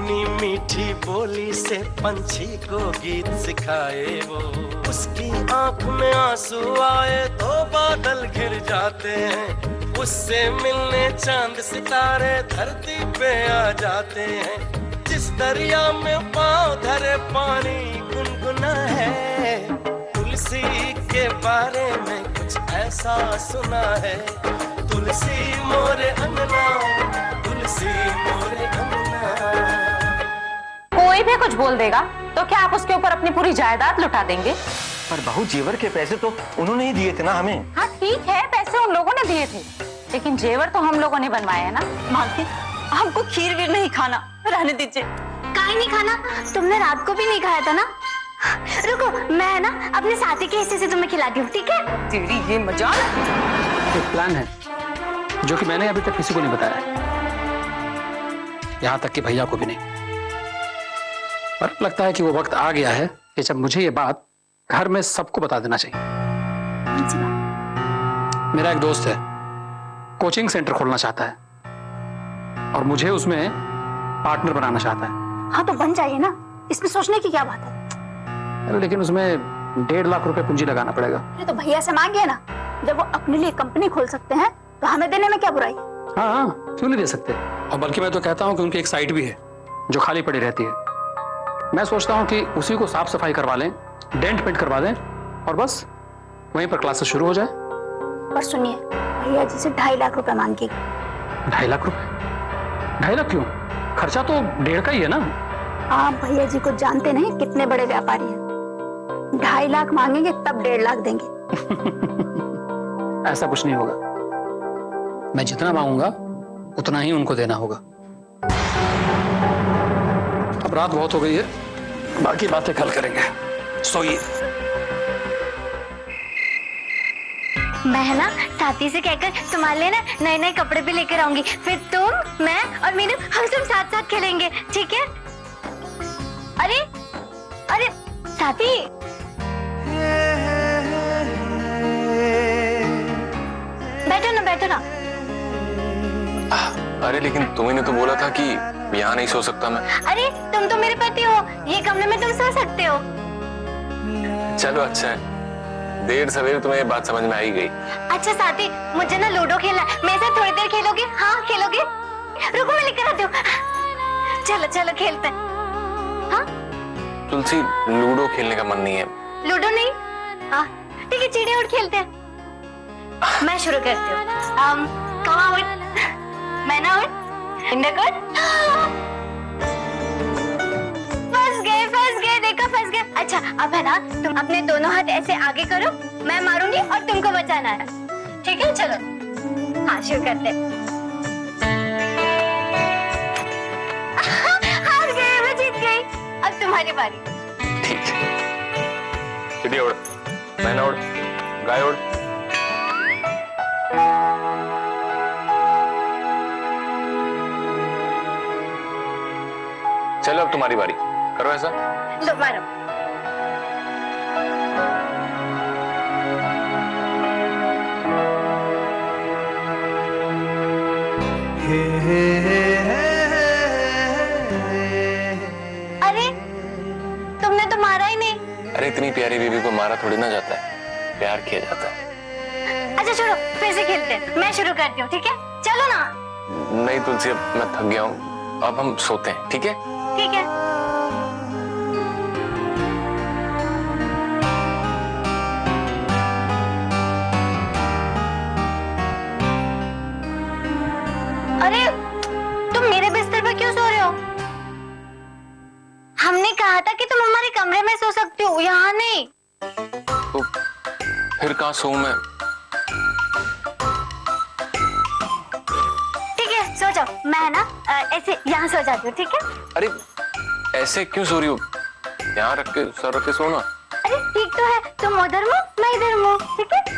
अपनी मीठी बोली से पंछी को गीत सिखाए वो। उसकी आंख में आंसू आए तो बादल घिर जाते हैं, उससे मिलने चांद सितारे धरती पे आ जाते हैं। जिस दरिया में पाँव धरे पानी गुनगुना है, तुलसी के बारे में कुछ ऐसा सुना है। तुलसी मोरे अंगना, तुलसी मोरे अंगना। कोई भी कुछ बोल देगा तो क्या आप उसके ऊपर अपनी पूरी जायदाद लुटा देंगे? पर बहू, जेवर के पैसे तो उन्होंने ही दिए थे ना हमें। हाँ ठीक है, पैसे उन लोगों ने दिए थे, लेकिन जेवर तो हम लोगों ने बनवाए है ना। मालकिन, हमको खीर वीर नहीं खाना, रहने दीजिए। काहे नहीं खाना? तुमने रात को भी नहीं खाया था ना। रुको, मैं ना अपने साथी के हिस्से से तुम्हें खिलाती हूँ, ठीक है? तेरी ये मजाल। एक प्लान है जो कि मैंने अभी तक किसी को नहीं बताया, यहाँ तक कि भैया को भी नहीं। पर लगता है कि वो वक्त आ गया है कि जब मुझे ये बात घर में सबको बता देना चाहिए। मेरा एक दोस्त है, कोचिंग सेंटर खोलना चाहता है और मुझे उसमें पार्टनर बनाना चाहता है। हाँ तो बन जाइए ना, इसमें सोचने की क्या बात है? अरे लेकिन उसमें 1.5 लाख रुपए पूंजी लगाना पड़ेगा। अरे तो भैया से मांगिए ना, जब वो अपने लिए कंपनी खोल सकते हैं तो हमें देने में क्या बुराई है? हाँ हाँ, क्यों नहीं दे सकते। और बल्कि मैं तो कहता हूँ कि उनकी एक साइट भी है जो खाली पड़ी रहती है। मैं सोचता हूँ कि उसी को साफ सफाई करवा लें, डेंट पेंट करवा दें और बस वहीं पर क्लासेस शुरू हो जाए। पर सुनिए, भैया जी से 2.5 लाख रुपए मांगिएगा। 2.5 लाख रुपए? 2.5 लाख क्यों? खर्चा तो 1.5 का ही है ना। आप भैया जी को जानते नहीं कितने बड़े व्यापारी हैं। 2.5 लाख मांगेंगे तब 1.5 लाख देंगे। ऐसा कुछ नहीं होगा, मैं जितना मांगूंगा उतना ही उनको देना होगा। अब रात बहुत हो गई है, बाकी बातें कल करेंगे, सोइए। मैं ना साथी से कहकर तुम्हारे लिए ना नए नए कपड़े भी लेकर आऊंगी, फिर तुम, मैं और मीनू हम सब साथ साथ खेलेंगे, ठीक है? अरे अरे साथी, बैठो ना बैठो ना। अरे लेकिन तुम्ही ने तो बोला था कि यहाँ नहीं सो सकता मैं। अरे तुम तो मेरे पति हो, ये कमरे में तुम सो सकते हो। चलो अच्छा है, देर सवेर तुम्हें ये बात समझ में आई गई। अच्छा साथी, मुझे ना लूडो खेलना है, मेरे साथ थोड़ी देर खेलोगे? हाँ खेलोगे? रुको मैं लेकर आती हूँ। चलो चलो खेलते हैं। हाँ तुलसी, लूडो खेलने का मन नहीं है। लूडो नहीं? ठीक है, चिड़ी उड़ खेलते हैं। मैं शुरू करती हूँ। कहाँ उड़? मैं ना उड़? फंस गए, देखो फंस गए। अच्छा अब है ना, तुम अपने दोनों हाथ ऐसे आगे करो, मैं मारूंगी और तुमको बचाना है, ठीक है? चलो हाँ शुरू करते हैं। हार गए, मैं जीत गई। अब तुम्हारी बारी। ठीक है, चिड़िया उड़, मैना उड़, गाय उड़। चलो अब तुम्हारी बारी, करो ऐसा। लो मारो। अरे तुमने तो मारा ही नहीं। अरे इतनी प्यारी बीबी को मारा थोड़ी ना जाता है, प्यार किया जाता है। अच्छा छोड़ो, फिर से खेलते हैं, मैं शुरू करती हूँ, ठीक है? चलो ना। नहीं तुलसी, अब मैं थक गया हूँ, अब हम सोते हैं, ठीक है? ठीक है। अरे तुम मेरे बिस्तर पर क्यों सो रहे हो? हमने कहा था कि तुम हमारे कमरे में सो सकते हो, यहाँ नहीं। तो फिर कहाँ सोऊं मैं? ठीक है सो जाओ, मैं ना ऐसे यहाँ सो जाती हूँ, ठीक है? अरे ऐसे क्यों सो रही हो? यहाँ रख के, सर रख के सोना। अरे ठीक तो है, तुम उधर मुँह, मैं इधर मुँह, ठीक है?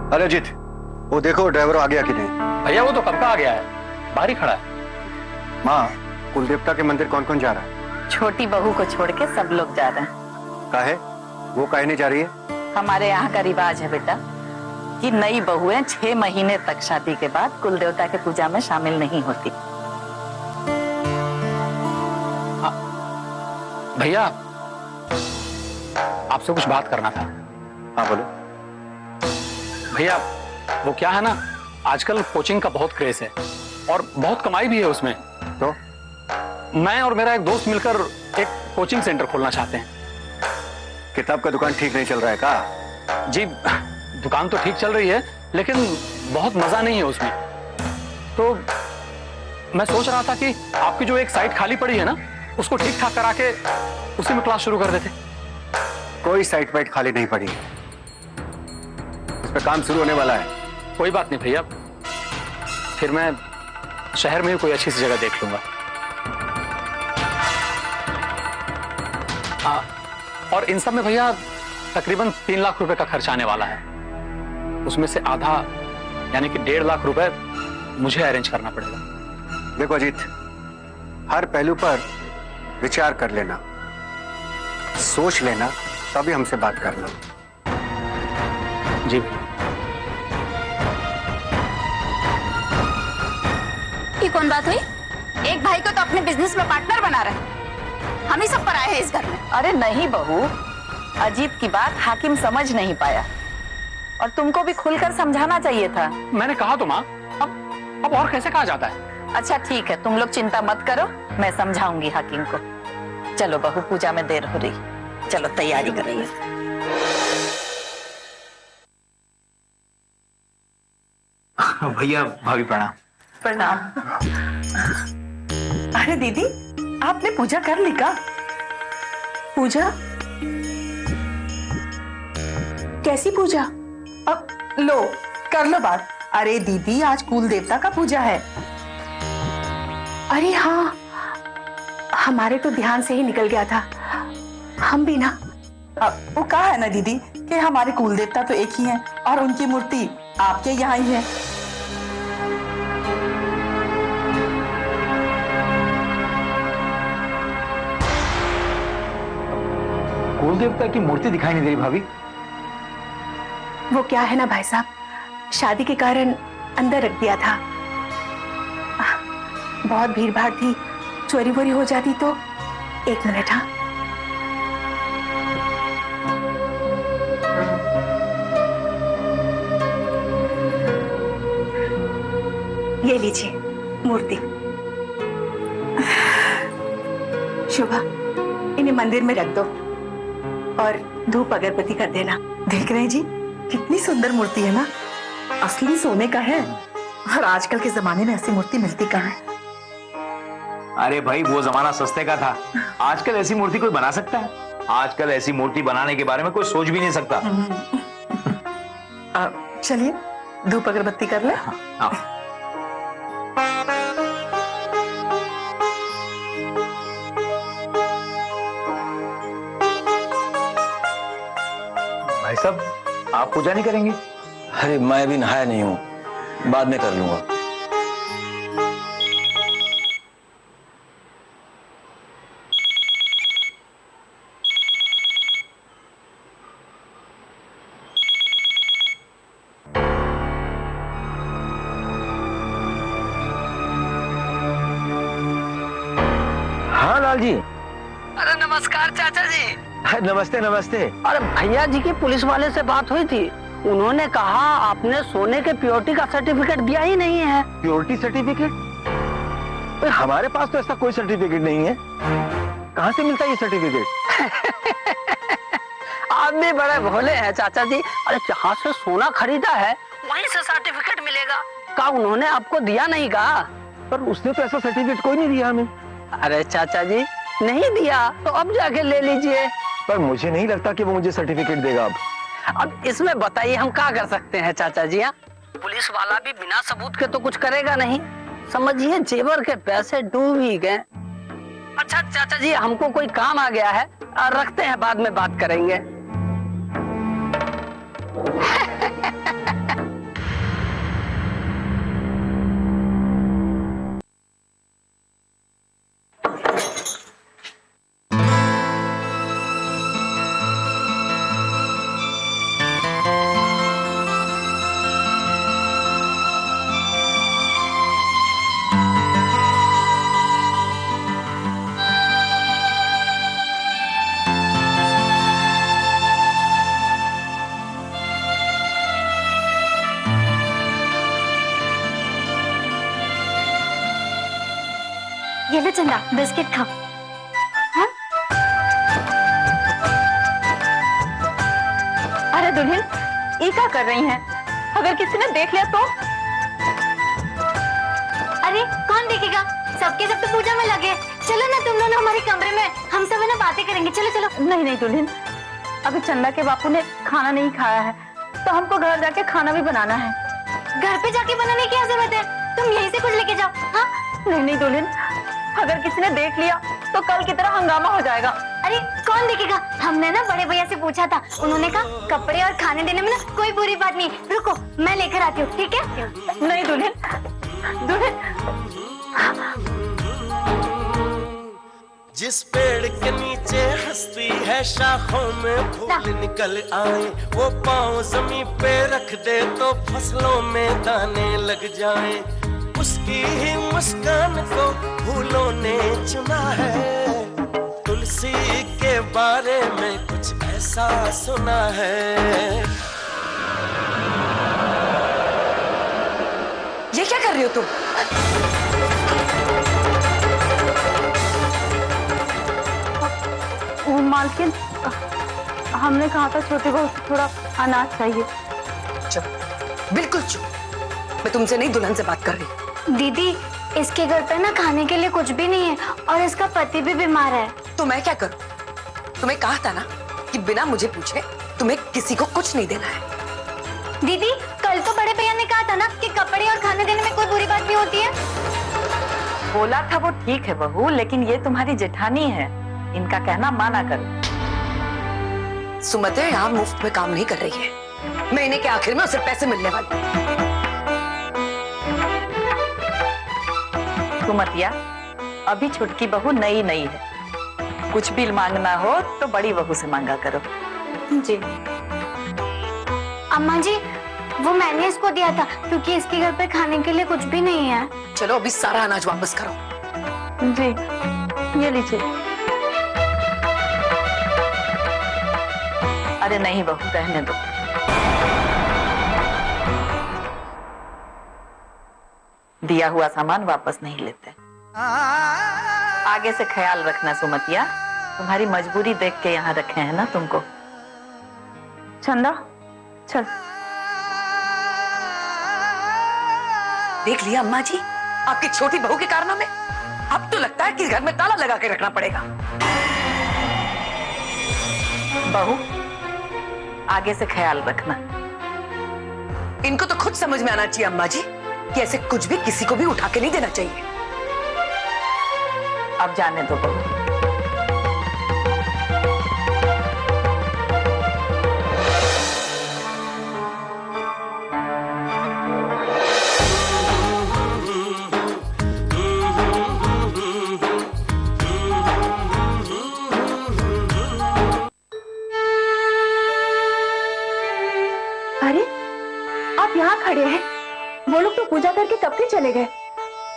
अरे अजीत, वो देखो ड्राइवर आ गया कि नहीं। भैया वो तो कब का आ गया है, बाहर ही खड़ा है। माँ, कुल देवता के मंदिर कौन कौन जा रहा है? छोटी बहू को छोड़ के सब लोग जा रहे हैं। काहे? वो काहे नहीं जा रही है? हमारे यहाँ का रिवाज है बेटा कि नई बहुएं 6 महीने तक शादी के बाद कुल देवता के पूजा में शामिल नहीं होती। भैया आपसे कुछ बात करना था। हाँ बोलो। भैया वो क्या है ना, आजकल कोचिंग का बहुत क्रेज है और बहुत कमाई भी है उसमें। तो मैं और मेरा एक दोस्त मिलकर एक कोचिंग सेंटर खोलना चाहते हैं। किताब का दुकान ठीक नहीं चल रहा है का? जी दुकान तो ठीक चल रही है लेकिन बहुत मजा नहीं है उसमें। तो मैं सोच रहा था कि आपकी जो एक साइट खाली पड़ी है ना, उसको ठीक ठाक करा के उसी में क्लास शुरू कर देते। कोई साइट वाइट खाली नहीं पड़ी, उस पर काम शुरू होने वाला है। कोई बात नहीं भैया, फिर मैं शहर में ही कोई अच्छी सी जगह देख लूंगा। और इन सब में भैया तकरीबन 3 लाख रुपए का खर्च आने वाला है। उसमें से आधा यानी कि 1.5 लाख रुपए मुझे अरेंज करना पड़ेगा। देखो अजीत, हर पहलू पर विचार कर लेना, सोच लेना, तभी हमसे बात करना। जी ये कौन बात हुई? एक भाई को तो अपने बिजनेस में पार्टनर बना रहे, हम ही सब पर आए हैं इस घर में। अरे नहीं बहू, अजीत की बात हाकिम समझ नहीं पाया और तुमको भी खुलकर समझाना चाहिए था। मैंने कहा तो माँ, अब और कैसे कहा जाता है? अच्छा ठीक है, तुम लोग चिंता मत करो, मैं समझाऊंगी हाकिम को। चलो बहू, पूजा में देर हो रही, चलो तैयारी कर रही है। भैया भाभी प्रणाम। प्रणाम। अरे दीदी, आपने पूजा कर ली का? पूजा? कैसी पूजा? अब लो कर लो बात। अरे दीदी, आज कुल देवता का पूजा है। अरे हाँ, हमारे तो ध्यान से ही निकल गया था। हम भी ना, वो कहा है ना दीदी कि हमारे कुल देवता तो एक ही हैं और उनकी मूर्ति आपके यहाँ ही है। कुल देवता की मूर्ति दिखाई नहीं दे रही भाभी। वो क्या है ना भाई साहब, शादी के कारण अंदर रख दिया था। बहुत भीड़ भाड़ थी, चोरी वोरी हो जाती तो। 1 मिनट। हाँ, ये लीजिए मूर्ति। शोभा, इन्हें मंदिर में रख दो और धूप अगरबत्ती कर देना। देख रहे हैं जी, कितनी सुंदर मूर्ति है ना, असली सोने का है। और आजकल के जमाने में ऐसी मूर्ति मिलती कहाँ है? अरे भाई, वो जमाना सस्ते का था, आजकल ऐसी मूर्ति कोई बना सकता है? आजकल ऐसी मूर्ति बनाने के बारे में कोई सोच भी नहीं सकता। चलिए धूप अगरबत्ती कर ले। हाँ। भाई साहब, आप पूजा नहीं करेंगे? अरे मैं अभी नहाया नहीं हूँ, बाद में कर लूंगा। हाँ लाल जी। अरे नमस्कार चाचा जी। नमस्ते नमस्ते। अरे भैया जी की पुलिस वाले से बात हुई थी, उन्होंने कहा आपने सोने के प्योरिटी का सर्टिफिकेट दिया ही नहीं है। Purity certificate? हमारे पास तो ऐसा कोई सर्टिफिकेट नहीं है। कहाँ से मिलता है ये सर्टिफिकेट? आप भी बड़े भोले हैं चाचा जी। अरे जहाँ से सोना खरीदा है वहीं से सर्टिफिकेट मिलेगा। क्या उन्होंने आपको दिया नहीं कहा? पर उसने तो ऐसा सर्टिफिकेट कोई नहीं दिया हमें। अरे चाचा जी, नहीं दिया तो अब जाके ले लीजिए। पर मुझे नहीं लगता कि वो मुझे सर्टिफिकेट देगा। अब इसमें बताइए हम क्या कर सकते हैं चाचा जी? पुलिस वाला भी बिना सबूत के तो कुछ करेगा नहीं। समझिए जेवर के पैसे डूब ही गए। अच्छा चाचा जी, हमको कोई काम आ गया है, रखते हैं, बाद में बात करेंगे। ये ले चंदा, बिस्किट खा। हाँ? अरे दुल्हन, ये क्या कर रही हैं? अगर किसी ने देख लिया तो? अरे कौन देखेगा, सबके सब तो पूजा में लगे। चलो ना तुम दोनों हमारे कमरे में, हम सब है ना बातें करेंगे। चलो चलो। नहीं नहीं दुल्हन, अभी चंदा के बापू ने खाना नहीं खाया है, तो हमको घर जाके खाना भी बनाना है। घर पे जाके बनाने की क्या जरूरत है, तुम यहीं से कुछ लेके जाओ। हाँ? नहीं नहीं दुल्हन, अगर किसी ने देख लिया तो कल की तरह हंगामा हो जाएगा। अरे कौन देखेगा, हमने ना बड़े भैया से पूछा था, उन्होंने कहा कपड़े और खाने देने में ना कोई बुरी बात नहीं। रुको मैं लेकर आती हूँ, ठीक है? नहीं दुल्हन, दुल्हन। जिस पेड़ के नीचे हंसती है शाखों में फूल निकल आए, वो पाँव जमीन पे रख दे तो फसलों में दाने लग जाए। उसकी ही मुस्कान को फूलों ने चुना है, तुलसी के बारे में कुछ ऐसा सुना है। ये क्या कर रही हो तुम? मालकिन, हमने कहा था छोटे बहू से थोड़ा अनाज चाहिए। चुप, बिल्कुल चुप। मैं तुमसे नहीं, दुल्हन से बात कर रही। दीदी, इसके घर पे ना खाने के लिए कुछ भी नहीं है और इसका पति भी बीमार है। तो मैं क्या करूं? तुम्हें कहा था ना कि बिना मुझे पूछे तुम्हें किसी को कुछ नहीं देना है। दीदी, कल तो बड़े भैया ने कहा था ना कि कपड़े और खाने देने में कोई बुरी बात नहीं होती है। बोला था वो ठीक है बहू, लेकिन ये तुम्हारी जेठानी है, इनका कहना माना करो। सुमति यहाँ मुफ्त में काम नहीं कर रही है, महीने के आखिर में उसे पैसे मिलने वाले। सुमतिया, अभी छुटकी बहू नई नई है, कुछ भी मांगना हो तो बड़ी बहू से मांगा करो। जी अम्मा जी, वो मैंने इसको दिया था क्योंकि इसके घर पे खाने के लिए कुछ भी नहीं है। चलो अभी सारा अनाज वापस करो। जी ये लीजिए। अरे नहीं बहू, रहने दो। दिया हुआ सामान वापस नहीं लेते। आगे से ख्याल रखना सुमतिया, तुम्हारी मजबूरी देख के यहाँ रखे हैं ना तुमको। चंदा चल। देख लिया अम्मा जी, आपकी छोटी बहू के कारनामे। अब तो लगता है कि घर में ताला लगा के रखना पड़ेगा। बहू, आगे से ख्याल रखना। इनको तो खुद समझ में आना चाहिए अम्मा जी कि ऐसे कुछ भी किसी को भी उठा के नहीं देना चाहिए। अब जाने दो बहू। अरे आप यहाँ खड़े हैं, वो लोग तो पूजा करके कब के चले गए।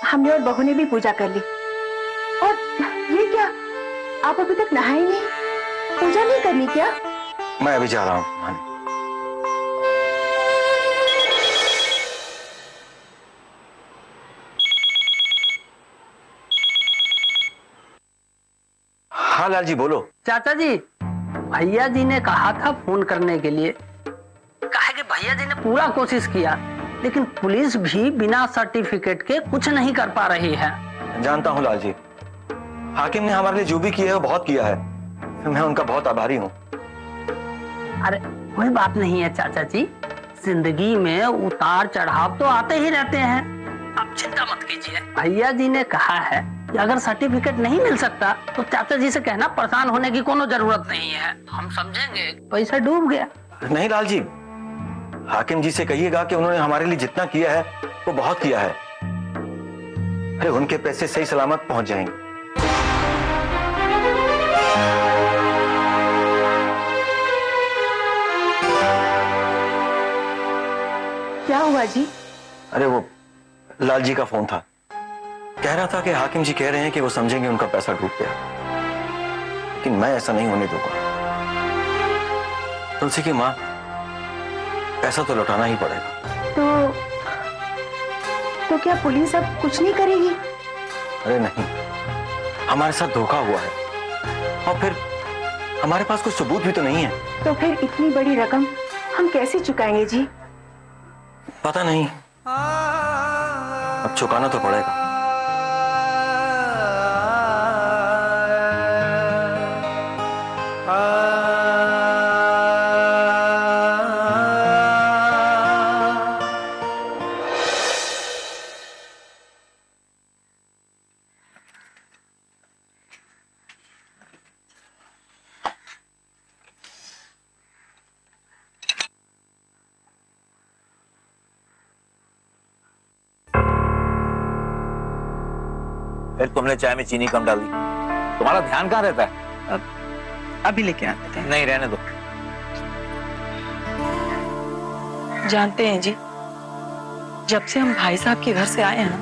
हमने और बहू ने भी पूजा कर ली। और ये क्या, आप अभी तक नहाए नहीं, पूजा नहीं करनी क्या? मैं अभी जा रहा हूँ। हाँ लाल जी बोलो। चाचा जी, भैया जी ने कहा था फोन करने के लिए। कहा कि भैया जी ने पूरा कोशिश किया, लेकिन पुलिस भी बिना सर्टिफिकेट के कुछ नहीं कर पा रही है। जानता हूँ लाल जी, हाकिम ने हमारे लिए जो भी किया है वो बहुत किया है, मैं उनका बहुत आभारी हूँ। अरे कोई बात नहीं है चाचा जी, जिंदगी में उतार चढ़ाव तो आते ही रहते हैं, आप चिंता मत कीजिए। भैया जी ने कहा है कि अगर सर्टिफिकेट नहीं मिल सकता तो चाचा जी से कहना परेशान होने की कोनो जरूरत नहीं है, हम समझेंगे। पैसा डूब गया। नहीं लाल जी, हाकिम जी से कहिएगा कि उन्होंने हमारे लिए जितना किया है वो बहुत किया है। अरे उनके पैसे सही सलामत पहुंच जाएंगे। क्या हुआ जी? अरे वो लाल जी का फोन था, कह रहा था कि हाकिम जी कह रहे हैं कि वो समझेंगे उनका पैसा डूब गया, लेकिन मैं ऐसा नहीं होने दूंगा। तुलसी की माँ, पैसा तो लौटाना ही पड़ेगा। तो क्या पुलिस अब कुछ नहीं करेगी? अरे नहीं, हमारे साथ धोखा हुआ है और फिर हमारे पास कोई सबूत भी तो नहीं है। तो फिर इतनी बड़ी रकम हम कैसे चुकाएंगे जी? पता नहीं, अब चुकाना तो पड़ेगा। फिर तुमने चाय में चीनी कम डाल दी। तुम्हारा ध्यान कहाँ रहता है? अभी लेके आते हैं। नहीं, रहने दो। जानते हैं जी, जब से हम भाई साहब के घर से आए हैं ना,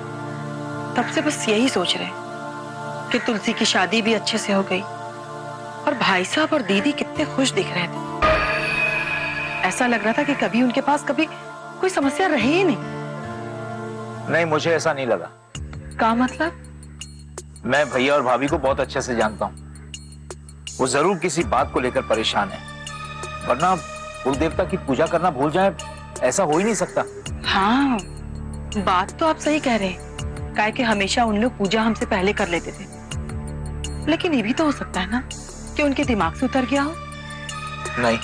तब से बस यही सोच रहे हैं कि तुलसी की शादी भी अच्छे से हो गई और भाई साहब और दीदी कितने खुश दिख रहे थे। ऐसा लग रहा था कि कभी उनके पास कभी कोई समस्या रही ही नहीं। नहीं, मुझे ऐसा नहीं लगा। क्या मतलब? मैं भैया और भाभी को बहुत अच्छे से जानता हूँ। वो जरूर किसी बात को लेकर परेशान है, वरना कुल देवता की पूजा करना भूल जाए, ऐसा हो ही नहीं सकता। हाँ, बात तो आप सही कह रहे हैं, काहे कि हमेशा उन लोग पूजा हमसे पहले कर लेते थे। लेकिन ये भी तो हो सकता है ना कि उनके दिमाग से उतर गया हो। नहीं,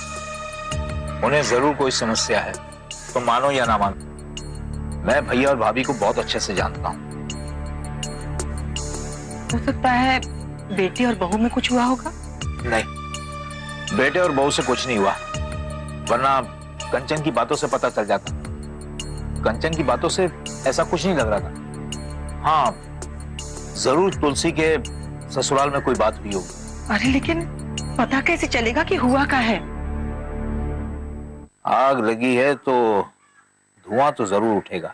उन्हें जरूर कोई समस्या है, तो मानो या ना मानो, मैं भैया और भाभी को बहुत अच्छे से जानता हूँ। हो सकता है बेटी और बहू में कुछ हुआ होगा। नहीं, बेटे और बहू से कुछ नहीं हुआ, वरना कंचन की बातों से पता चल जाता। कंचन की बातों से ऐसा कुछ नहीं लग रहा था। हाँ, जरूर तुलसी के ससुराल में कोई बात हुई होगी। अरे लेकिन पता कैसे चलेगा कि हुआ क्या है? आग लगी है तो धुआं तो जरूर उठेगा।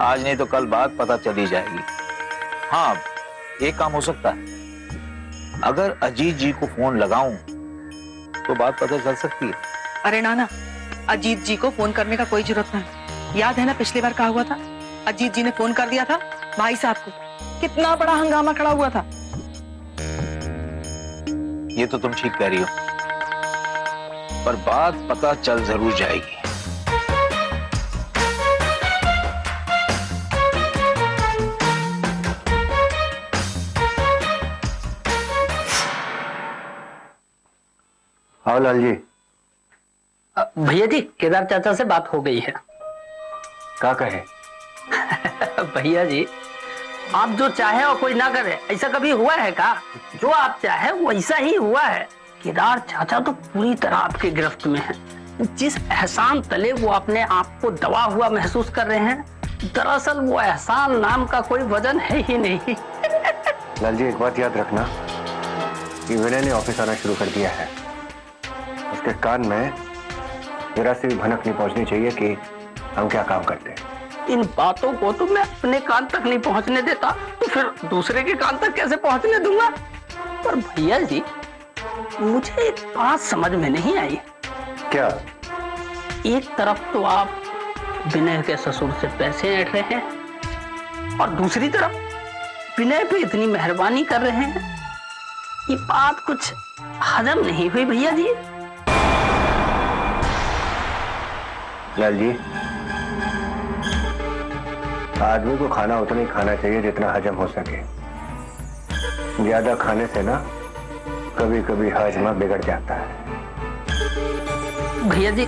आज नहीं तो कल बात पता चली जाएगी। हाँ, एक काम हो सकता है, अगर अजीत जी को फोन लगाऊं तो बात पता चल सकती है। अरे ना, अजीत जी को फोन करने का कोई जरूरत नहीं। याद है ना पिछली बार क्या हुआ था? अजीत जी ने फोन कर दिया था भाई साहब को, कितना बड़ा हंगामा खड़ा हुआ था। ये तो तुम ठीक कह रही हो, पर बात पता चल जरूर जाएगी। आओ लाल जी। भैया जी, केदार चाचा से बात हो गई है। क्या कहे? भैया जी, आप जो चाहे और कोई ना करे, ऐसा कभी हुआ है का? जो आप चाहे वैसा ही हुआ है। केदार चाचा तो पूरी तरह आपके गिरफ्त में है। जिस एहसान तले वो अपने आप को दबा हुआ महसूस कर रहे हैं, दरअसल वो एहसान नाम का कोई वजन है ही नहीं। लाल जी, एक बात याद रखना कि विनय ने ऑफिस आना शुरू कर दिया है। उसके कान में जरा सी भी भनक नहीं पहुंचनी चाहिए कि हम क्या काम करते हैं। इन बातों को तो मैं अपने कान तक नहीं पहुंचने देता, तो फिर दूसरे के कान तक कैसे पहुंचने दूंगा? पर भैया जी, मुझे एक बात समझ में नहीं आई। क्या? एक तरफ तो आप विनय के ससुर से पैसे ऐंठ रहे हैं और दूसरी तरफ विनय पे इतनी मेहरबानी कर रहे हैं। ये बात कुछ हजम नहीं हुई भैया जी। लाल जी, आदमी को खाना उतना ही खाना चाहिए जितना हजम हो सके। ज्यादा खाने से ना कभी कभी हाजमा बिगड़ जाता है। भैया जी,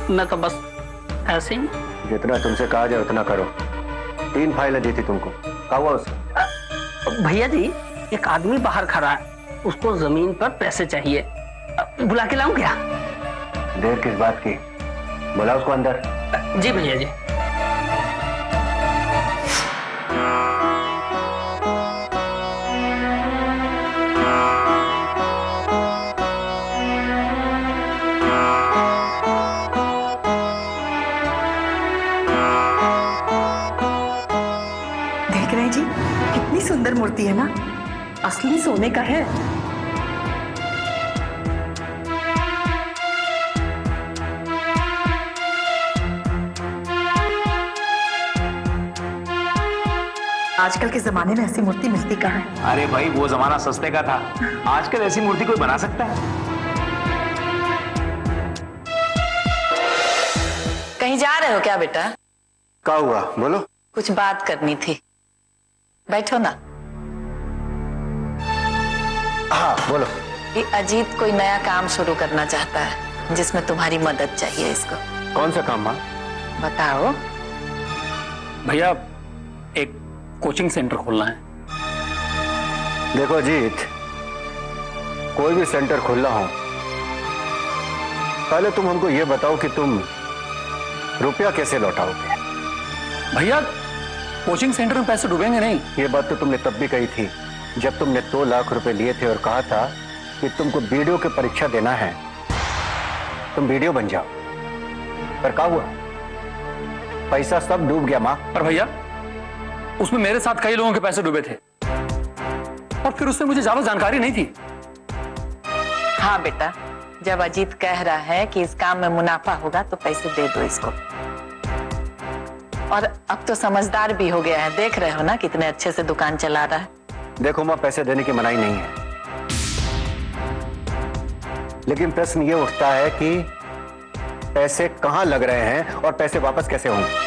मैं तो बस ऐसे ही। जितना तुमसे कहा जाए उतना करो। 3 फाइलें दी थी तुमको, क्या हुआ उसका? भैया जी, एक आदमी बाहर खड़ा है, उसको जमीन पर पैसे चाहिए, बुला के लाऊं क्या? देर किस बात की? बोला उसको अंदर। जी भैया जी। देख रहे हैं जी, कितनी सुंदर मूर्ति है ना, असली सोने का है। आजकल के जमाने में ऐसी मूर्ति मिलती कहाँ है? अरे भाई वो जमाना सस्ते का था, आजकल ऐसी मूर्ति कोई बना सकता है? कहीं जा रहे हो क्या बेटा? क्या हुआ, बोलो। कुछ बात करनी थी, बैठो ना। हाँ बोलो। ये अजीत कोई नया काम शुरू करना चाहता है जिसमें तुम्हारी मदद चाहिए इसको। कौन सा काम माँ? बताओ। भैया एक कोचिंग सेंटर खोलना है। देखो अजीत, कोई भी सेंटर खोलना हो, पहले तुम हमको ये बताओ कि तुम रुपया कैसे लौटाओगे। भैया कोचिंग सेंटर में पैसे डूबेंगे नहीं। ये बात तो तुमने तब भी कही थी जब तुमने 2 लाख रुपए लिए थे और कहा था कि तुमको वीडियो की परीक्षा देना है, तुम वीडियो बन जाओ। पर क्या हुआ? पैसा सब डूब गया माँ। पर भैया उसमें मेरे साथ कई लोगों के पैसे डूबे थे और फिर उसमें मुझे ज्यादा जानकारी नहीं थी। हाँ बेटा, जब अजीत कह रहा है कि इस काम में मुनाफा होगा तो पैसे दे दो इसको। और अब तो समझदार भी हो गया है, देख रहे हो ना कितने अच्छे से दुकान चला रहा है। देखो माँ, पैसे देने की मनाही नहीं है, लेकिन प्रश्न ये उठता है कि पैसे कहां लग रहे हैं और पैसे वापस कैसे होंगे।